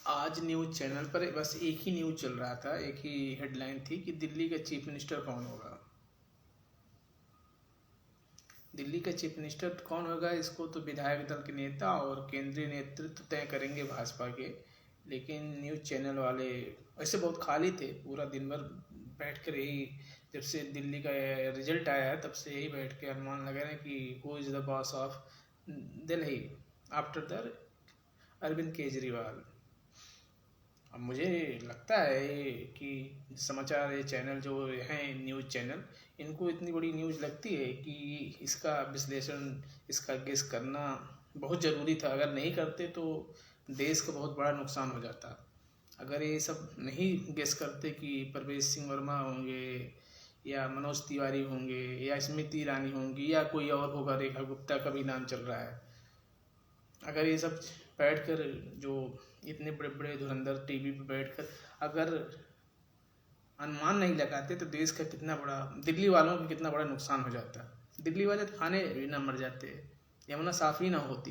आज news channel पर बस एक ही न्यूज़ चल रहा था, एक ही हेडलाइन थी कि दिल्ली का चीफ मिनिस्टर कौन होगा। दिल्ली का चीफ मिनिस्टर कौन होगा, इसको तो विधायक दल के नेता और केंद्रीय नेतृत्व तय करेंगे भाजपा के। लेकिन न्यूज़ चैनल वाले ऐसे बहुत खाली थे, पूरा दिन भर बैठ कर यही, जब से दिल्ली का रिजल्ट आया है तब से यही बैठ के अनुमान लगा रहे हैं कि who is the boss of Delhi after the Arvind Kejriwal. अब मुझे लगता है कि समाचार ये चैनल जो हैं, न्यूज़ चैनल, इनको इतनी बड़ी न्यूज़ लगती है कि इसका विश्लेषण, इसका गेस करना बहुत ज़रूरी था। अगर नहीं करते तो देश को बहुत बड़ा नुकसान हो जाता। अगर ये सब नहीं गेस करते कि परवेश सिंह वर्मा होंगे या मनोज तिवारी होंगे या स्मृति ईरानी होंगी या कोई और होगा, रेखा गुप्ता का भी नाम चल रहा है, अगर ये सब बैठकर जो इतने बड़े बड़े धुरंधर टीवी पे बैठकर अगर अनुमान नहीं लगाते तो देश का कितना बड़ा, दिल्ली वालों को कितना बड़ा नुकसान हो जाता। दिल्ली वाले तो खाने भी ना मर जाते, यमुना साफ ही ना होती।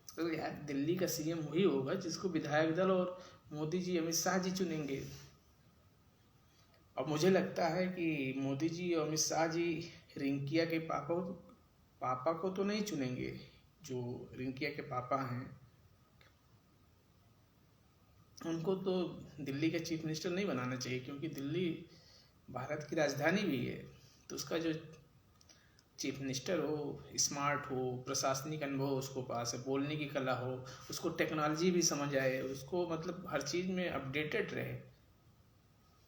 तो यार दिल्ली का सीएम वही होगा जिसको विधायक दल और मोदी जी, अमित शाह जी चुनेंगे। अब मुझे लगता है कि मोदी जी और अमित शाह जी रिंकिया के पापा को तो नहीं चुनेंगे। जो रिंकिया के पापा हैं उनको तो दिल्ली का चीफ मिनिस्टर नहीं बनाना चाहिए, क्योंकि दिल्ली भारत की राजधानी भी है। तो उसका जो चीफ मिनिस्टर हो, स्मार्ट हो, प्रशासनिक अनुभव उसको पास है, बोलने की कला हो, उसको टेक्नोलॉजी भी समझ आए, उसको मतलब हर चीज़ में अपडेटेड रहे।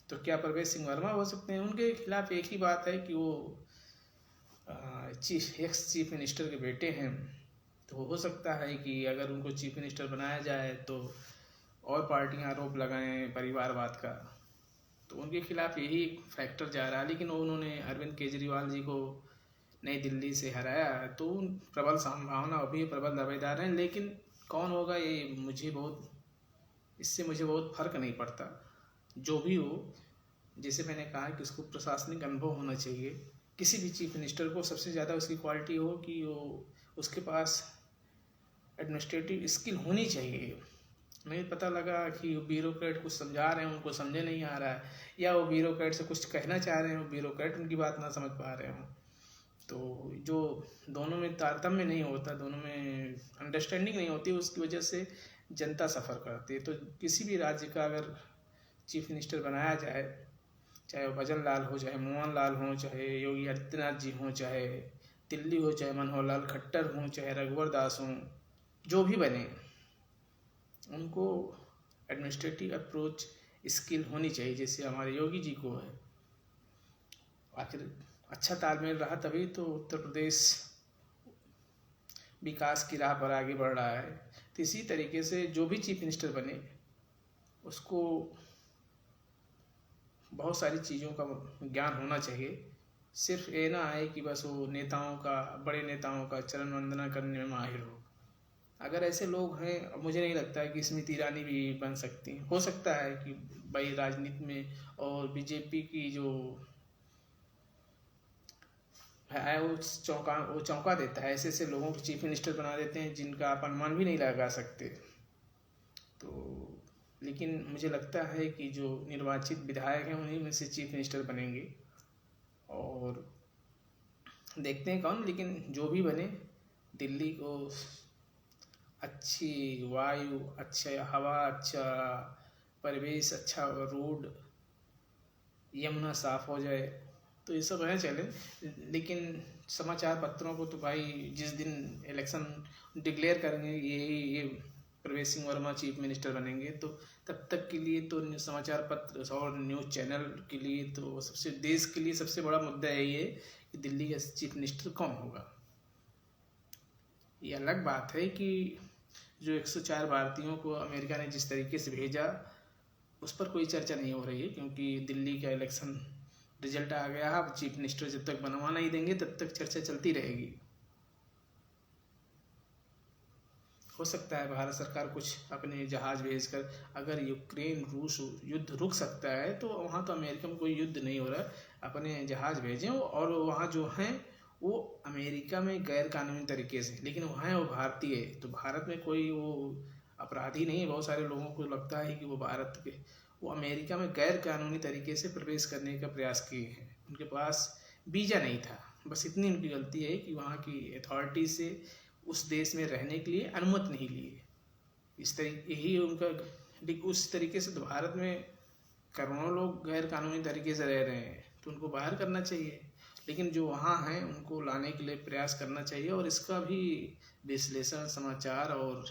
तो क्या परवेश सिंह वर्मा हो सकते हैं? उनके खिलाफ एक ही बात है कि वो एक्स चीफ मिनिस्टर के बेटे हैं। तो हो सकता है कि अगर उनको चीफ मिनिस्टर बनाया जाए तो और पार्टियां आरोप लगाएं परिवारवाद का, तो उनके खिलाफ यही फैक्टर जा रहा है। लेकिन उन्होंने अरविंद केजरीवाल जी को नई दिल्ली से हराया, तो प्रबल संभावना अभी प्रबल दावेदार हैं। लेकिन कौन होगा ये इससे मुझे बहुत फर्क नहीं पड़ता। जो भी हो, जैसे मैंने कहा कि उसको प्रशासनिक अनुभव होना चाहिए। किसी भी चीफ मिनिस्टर को सबसे ज़्यादा उसकी क्वालिटी हो कि वो उसके पास एडमिनिस्ट्रेटिव स्किल होनी चाहिए। नहीं पता लगा कि वो ब्यूरोक्रेट कुछ समझा रहे हैं, उनको समझे नहीं आ रहा है, या वो ब्यूरोक्रेट से कुछ कहना चाह रहे हैं, वो ब्यूरोक्रेट उनकी बात ना समझ पा रहे हों। तो जो दोनों में तारतम्य नहीं होता, दोनों में अंडरस्टैंडिंग नहीं होती, उसकी वजह से जनता सफ़र करती है। तो किसी भी राज्य का अगर चीफ मिनिस्टर बनाया जाए, चाहे वो भजन लाल हो, चाहे मोहन लाल हो, चाहे योगी आदित्यनाथ जी हों, चाहे दिल्ली हो, चाहे मनोहर लाल खट्टर हों, चाहे रघुवर दास हों, जो भी बने, उनको एडमिनिस्ट्रेटिव अप्रोच स्किल होनी चाहिए, जैसे हमारे योगी जी को है। आखिर अच्छा तालमेल रहा तभी तो उत्तर प्रदेश विकास की राह पर आगे बढ़ रहा है। तो इसी तरीके से जो भी चीफ मिनिस्टर बने उसको बहुत सारी चीज़ों का ज्ञान होना चाहिए। सिर्फ ये ना आए कि बस वो बड़े नेताओं का चरण वंदना करने में माहिर हो। अगर ऐसे लोग हैं, अब मुझे नहीं लगता है कि स्मृति ईरानी भी बन सकती हैं। हो सकता है कि भाई राजनीति में और बीजेपी की जो है वो चौंका देता है। ऐसे ऐसे लोगों को चीफ मिनिस्टर बना देते हैं जिनका आप अनुमान भी नहीं लगा सकते। तो लेकिन मुझे लगता है कि जो निर्वाचित विधायक हैं उन्हीं में से चीफ मिनिस्टर बनेंगे, और देखते हैं कौन। लेकिन जो भी बने, दिल्ली को अच्छी वायु, अच्छा हवा, अच्छा परिवेश, अच्छा रोड, यमुना साफ हो जाए, तो ये सब है चैलेंज। लेकिन समाचार पत्रों को तो भाई जिस दिन इलेक्शन डिक्लेयर करेंगे ये प्रवेश सिंह वर्मा चीफ मिनिस्टर बनेंगे, तो तब तक के लिए तो समाचार पत्र और न्यूज़ चैनल के लिए तो देश के लिए सबसे बड़ा मुद्दा यही है कि दिल्ली का चीफ मिनिस्टर कौन होगा। ये अलग बात है कि जो 104 भारतीयों को अमेरिका ने जिस तरीके से भेजा, उस पर कोई चर्चा नहीं हो रही है, क्योंकि दिल्ली का इलेक्शन रिजल्ट आ गया है। चीफ मिनिस्टर जब तक बनवा नहीं देंगे तब तक चर्चा चलती रहेगी। हो सकता है भारत सरकार कुछ अपने जहाज़ भेजकर, अगर यूक्रेन रूस युद्ध रुक सकता है तो वहाँ तो अमेरिका में कोई युद्ध नहीं हो रहा है, अपने जहाज़ भेजें और वहाँ जो हैं वो अमेरिका में गैर कानूनी तरीके से, लेकिन वहाँ है वो भारतीय है, तो भारत में कोई वो अपराधी नहीं है। बहुत सारे लोगों को लगता है कि वो भारत के, वो अमेरिका में गैर कानूनी तरीके से प्रवेश करने का प्रयास किए हैं। उनके पास वीज़ा नहीं था, बस इतनी उनकी गलती है कि वहाँ की अथॉरिटी से उस देश में रहने के लिए अनुमति नहीं लिए। इस तरीके ही उनका, उस तरीके से तो भारत में करोड़ों लोग गैर कानूनी तरीके से रह रहे हैं, तो उनको बाहर करना चाहिए। लेकिन जो वहाँ हैं उनको लाने के लिए प्रयास करना चाहिए, और इसका भी विश्लेषण समाचार और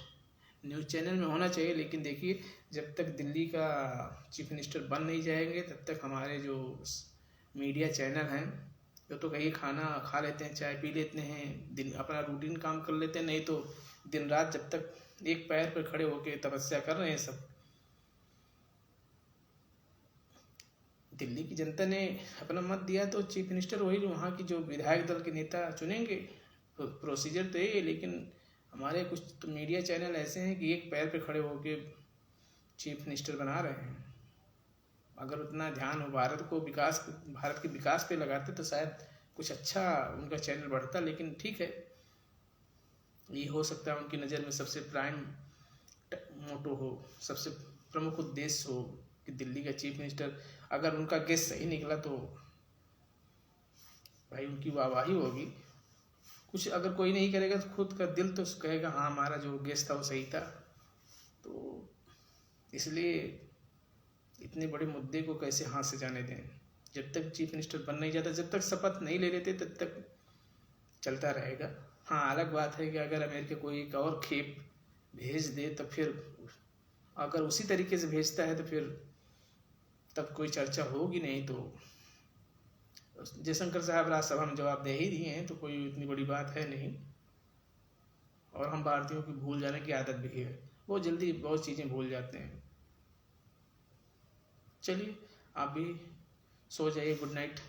न्यूज़ चैनल में होना चाहिए। लेकिन देखिए, जब तक दिल्ली का चीफ मिनिस्टर बन नहीं जाएंगे तब तक हमारे जो मीडिया चैनल हैं तो कहीं खाना खा लेते हैं, चाय पी लेते हैं, दिन अपना रूटीन काम कर लेते हैं, नहीं तो दिन रात जब तक एक पैर पर खड़े होकर तपस्या कर रहे हैं सब। दिल्ली की जनता ने अपना मत दिया तो चीफ मिनिस्टर वही वहाँ की जो विधायक दल के नेता चुनेंगे। प्रोसीजर तो यही है, लेकिन हमारे कुछ तो मीडिया चैनल ऐसे हैं कि एक पैर पे खड़े होकर चीफ मिनिस्टर बना रहे हैं। अगर उतना ध्यान हो भारत के विकास पे लगाते तो शायद कुछ अच्छा उनका चैनल बढ़ता। लेकिन ठीक है, ये हो सकता है उनकी नज़र में सबसे प्राइम मोटो हो, सबसे प्रमुख उद्देश्य हो कि दिल्ली का चीफ मिनिस्टर, अगर उनका गेस सही निकला तो भाई उनकी वाहवाही होगी। कुछ अगर कोई नहीं करेगा तो खुद का दिल तो कहेगा हाँ हमारा जो गेस था वो सही था। तो इसलिए इतने बड़े मुद्दे को कैसे हाथ से जाने दें। जब तक चीफ मिनिस्टर बन नहीं जाता, जब तक शपथ नहीं ले लेते, तब तक चलता रहेगा। हाँ, अलग बात है कि अगर अमेरिका कोई एक और खेप भेज दे तो फिर, अगर उसी तरीके से भेजता है तो फिर तब कोई चर्चा होगी, नहीं तो जयशंकर साहब राज्यसभा में जवाब दे ही दिए हैं, तो कोई इतनी बड़ी बात है नहीं। और हम भारतीयों की भूल जाने की आदत भी है, बहुत जल्दी बहुत चीज़ें भूल जाते हैं। चलिए, आप भी सो जाइए, गुड नाइट।